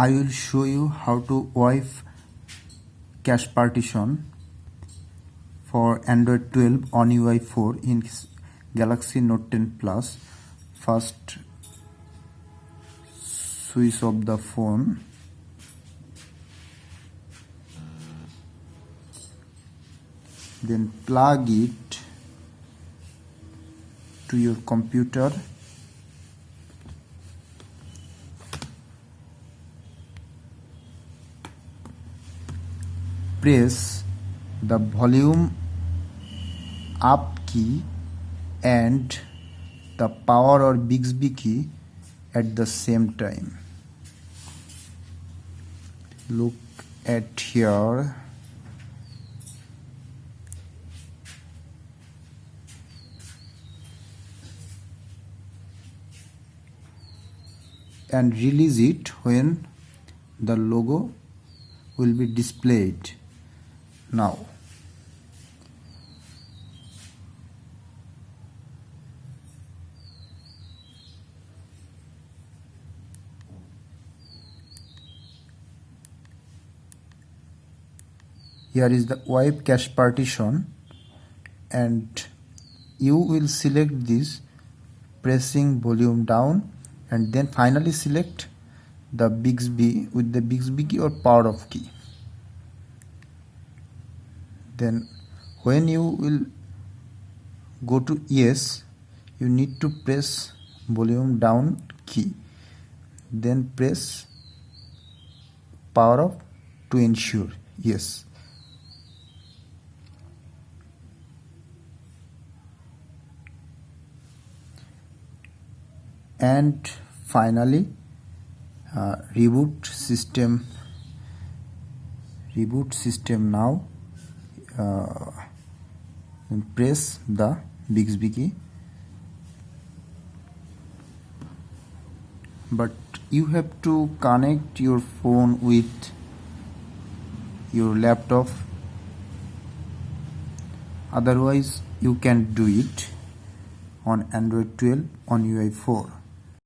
I will show you how to wipe cache partition for Android 12 on UI 4 in Galaxy Note 10 Plus. First, switch off the phone. Then plug it to your computer. Press the volume up key and the power or Bixby key at the same time. Look at here. And release it when the logo will be displayed. Now here is the wipe cache partition, and you will select this pressing volume down, and then finally select the Bixby with the Bixby key or power off key. Then when you will go to yes, you need to press volume down key, then press power off to ensure yes. And finally reboot system now. And press the Bixby key, but you have to connect your phone with your laptop, otherwise you can do it on Android 12 on UI 4.